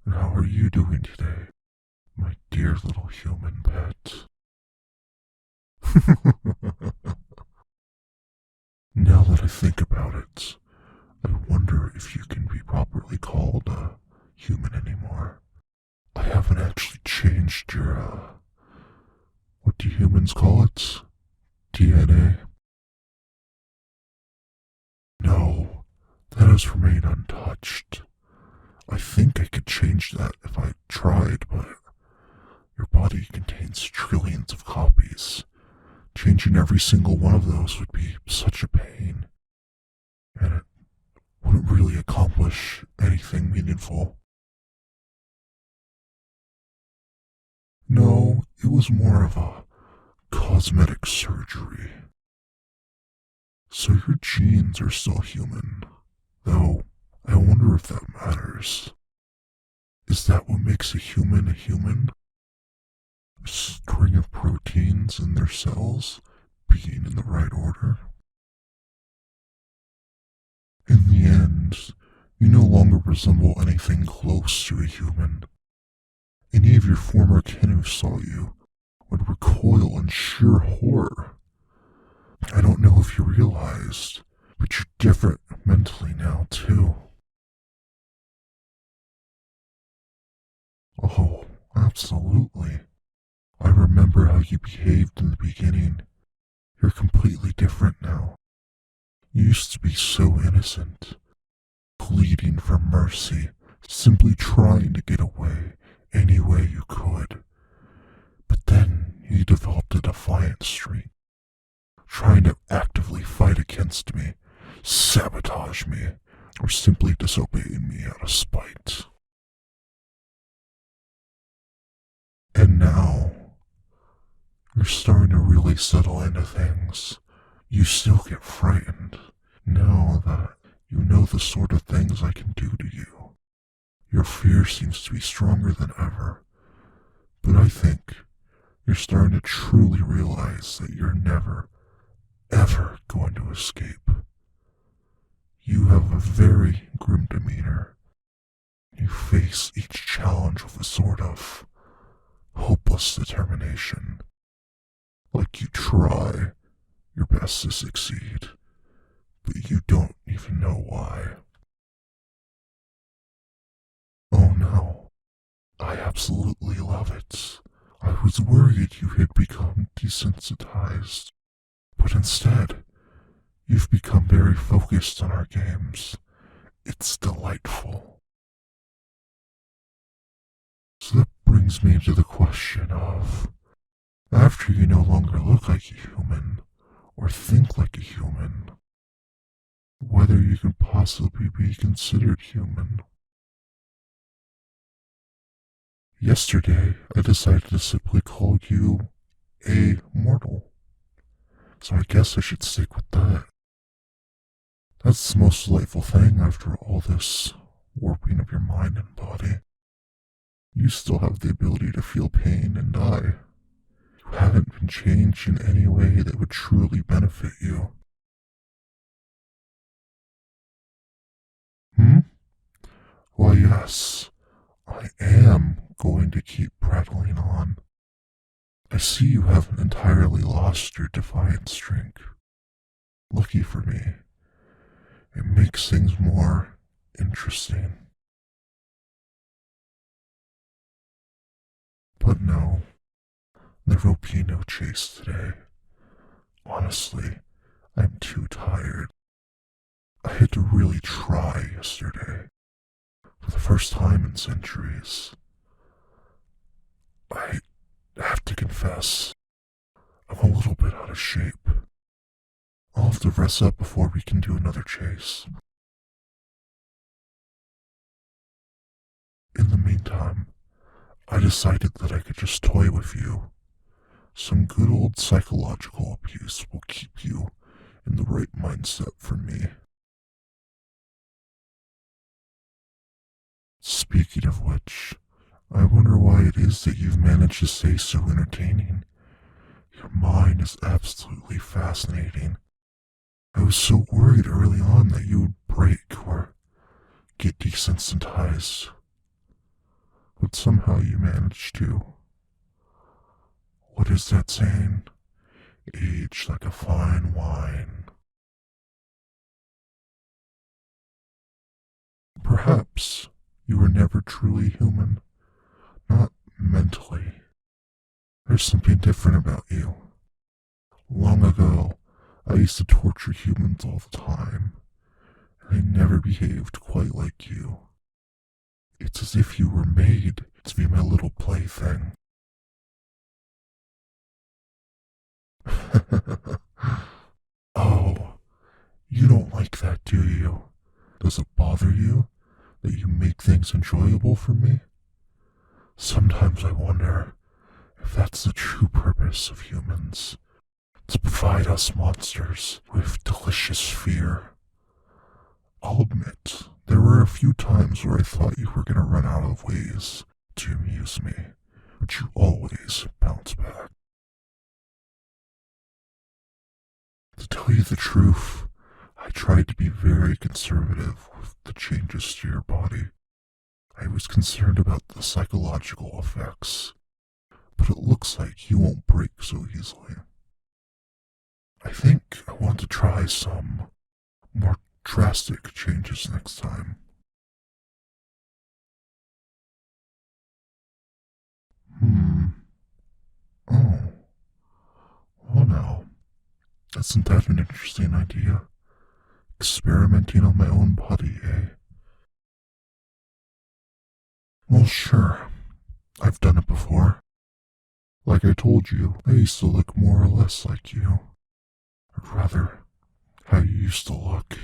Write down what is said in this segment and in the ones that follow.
And how are you doing today, my dear little human pet? Now that I think about it, I wonder if you can be properly called a human anymore. I haven't actually changed your, what do humans call it? DNA? No, that has remained untouched. I think I could change that if I tried, but your body contains trillions of copies. Changing every single one of those would be such a pain, and it wouldn't really accomplish anything meaningful. No, it was more of a cosmetic surgery. So your genes are still human, though I wonder if that matters. Is that what makes a human a human? A string of proteins in their cells being in the right order? In the end, you no longer resemble anything close to a human. Any of your former kin who saw you would recoil in sheer horror. I don't know if you realized, but you're different mentally now, too. Oh, absolutely. I remember how you behaved in the beginning. You're completely different now. You used to be so innocent, pleading for mercy, simply trying to get away any way you could. But then you developed a defiant streak, trying to actively fight against me, sabotage me, or simply disobeying me out of spite. And now, you're starting to really settle into things. You still get frightened, now that you know the sort of things I can do to you. Your fear seems to be stronger than ever, but I think you're starting to truly realize that you're never, ever going to escape. You have a very grim demeanor. You face each challenge with a sort of hopeless determination, like you try your best to succeed, but you don't even know why. Oh no, I absolutely love it. I was worried you had become desensitized, but instead, you've become very focused on our games. It's delightful. So that brings me to the question of, after you no longer look like a human, or think like a human, whether you can possibly be considered human. Yesterday, I decided to simply call you a mortal, so I guess I should stick with that. That's the most delightful thing after all this warping of your mind and body. You still have the ability to feel pain and die. You haven't been changed in any way that would truly benefit you. Hmm? Why, yes, I am going to keep prattling on. I see you haven't entirely lost your defiant strength. Lucky for me, it makes things more interesting. But no, there will be no chase today. Honestly, I'm too tired. I had to really try yesterday. For the first time in centuries. I have to confess, I'm a little bit out of shape. I'll have to rest up before we can do another chase. In the meantime, I decided that I could just toy with you. Some good old psychological abuse will keep you in the right mindset for me. Speaking of which, I wonder why it is that you've managed to stay so entertaining. Your mind is absolutely fascinating. I was so worried early on that you would break or get desensitized. but somehow you managed to. What is that saying? Age like a fine wine. Perhaps you were never truly human, not mentally. There's something different about you. Long ago, I used to torture humans all the time, and they never behaved quite like you. It's as if you were made to be my little plaything. Oh, you don't like that, do you? Does it bother you that you make things enjoyable for me? Sometimes I wonder if that's the true purpose of humans, to provide us monsters with delicious fear. I'll admit, there were a few times where I thought you were going to run out of ways to amuse me, but you always bounce back. To tell you the truth, I tried to be very conservative with the changes to your body. I was concerned about the psychological effects, but it looks like you won't break so easily. I think I want to try some more drastic changes next time. Hmm. Oh. Well now, isn't that an interesting idea? Experimenting on my own body, eh? Well, sure. I've done it before. Like I told you, I used to look more or less like you. Or rather, how you used to look.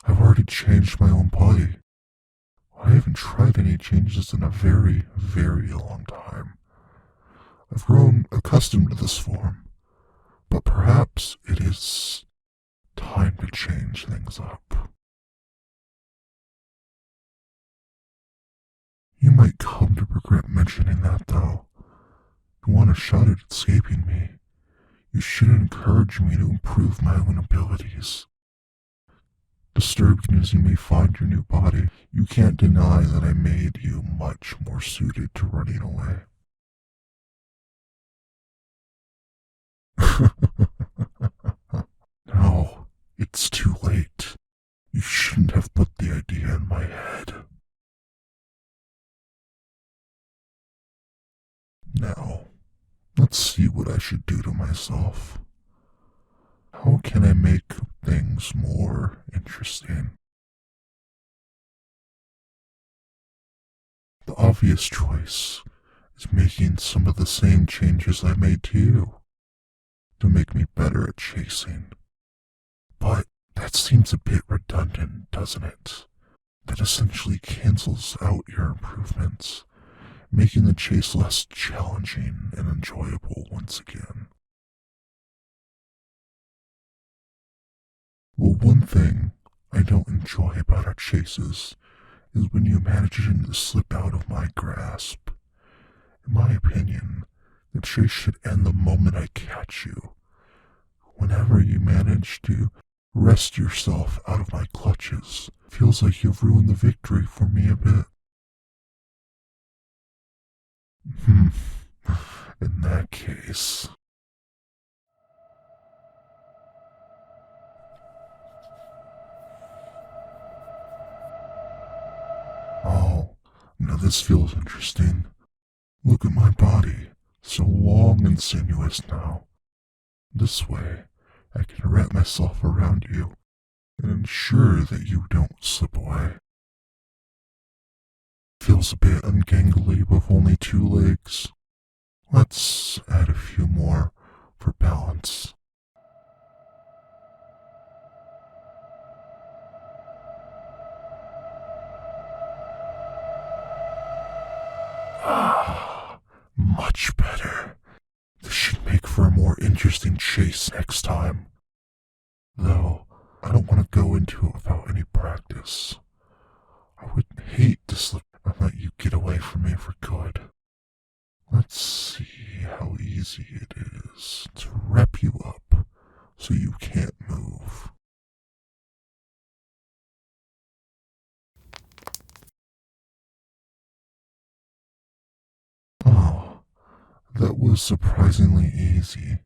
I've already changed my own body. I haven't tried any changes in a very, very long time. I've grown accustomed to this form, but perhaps it is time to change things up. You might come to regret mentioning that, though. You want a shot at escaping me. You shouldn't encourage me to improve my own abilities. Disturbing as you may find your new body, you can't deny that I made you much more suited to running away. No, it's too late. You shouldn't have put the idea in my head. Now, let's see what I should do to myself. How can I make things more interesting? The obvious choice is making some of the same changes I made to you to make me better at chasing. But that seems a bit redundant, doesn't it? That essentially cancels out your improvements, making the chase less challenging and enjoyable once again. Well, one thing I don't enjoy about our chases is when you manage to slip out of my grasp. In my opinion, the chase should end the moment I catch you. Whenever you manage to wrest yourself out of my clutches, feels like you've ruined the victory for me a bit. In that case... Oh, now this feels interesting. Look at my body, so long and sinuous now. This way, I can wrap myself around you and ensure that you don't slip away. Feels a bit ungangly with only 2 legs. Let's add a few more for balance. Ah, much better. This should make for a more interesting chase next time. Though, I don't want to go into it without any practice. I would hate to slip and let you get away from me for good. Let's see how easy it is to wrap you up so you can't move. That was surprisingly easy,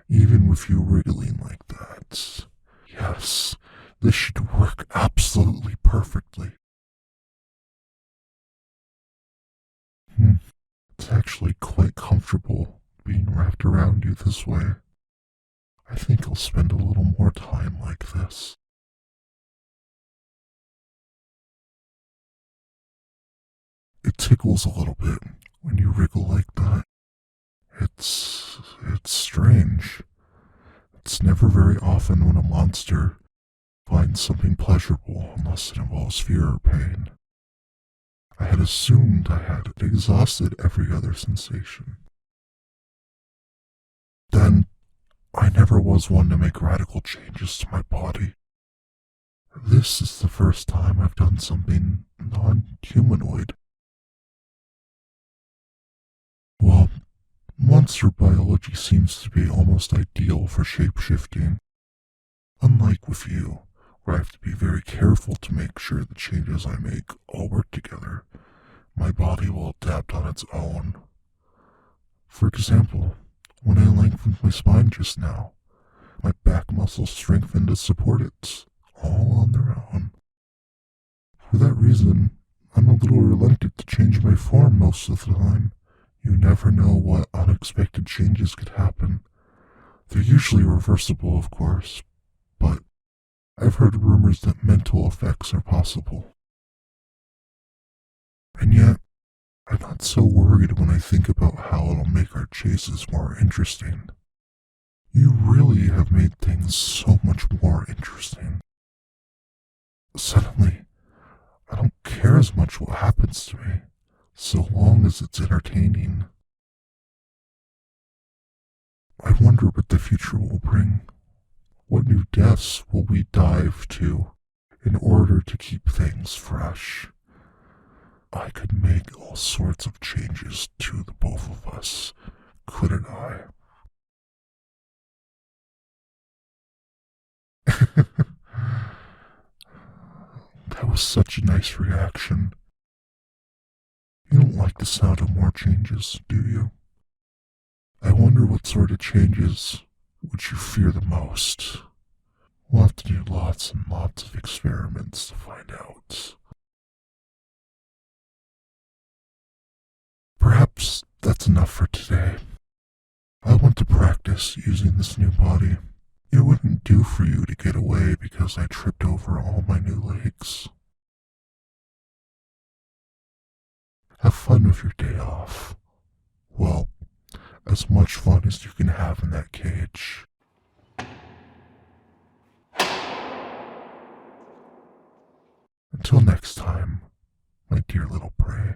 even with you wriggling like that. Yes, this should work absolutely perfectly. It's actually quite comfortable being wrapped around you this way. I think I'll spend a little more time like this. It tickles a little bit when you wriggle like that. It's strange. It's never very often when a monster finds something pleasurable unless it involves fear or pain. I had assumed I had exhausted every other sensation. Then, I never was one to make radical changes to my body. This is the first time I've done something non-humanoid. Well, monster biology seems to be almost ideal for shape-shifting. Unlike with you, where I have to be very careful to make sure the changes I make all work together, my body will adapt on its own. For example, when I lengthened my spine just now, my back muscles strengthened to support it, all on their own. For that reason, I'm a little reluctant to change my form most of the time. You never know what unexpected changes could happen. They're usually reversible, of course, but I've heard rumors that mental effects are possible. And yet, I'm not so worried when I think about how it'll make our chases more interesting. You really have made things so much more interesting. Suddenly, I don't care as much what happens to me, so long as it's entertaining. I wonder what the future will bring. What new depths will we dive to in order to keep things fresh? I could make all sorts of changes to the both of us, couldn't I? That was such a nice reaction. You don't like the sound of more changes, do you? I wonder what sort of changes would you fear the most? We'll have to do lots and lots of experiments to find out. Perhaps that's enough for today. I want to practice using this new body. It wouldn't do for you to get away because I tripped over all my new legs. Have fun with your day off. Well, as much fun as you can have in that cage. Until next time, my dear little prey.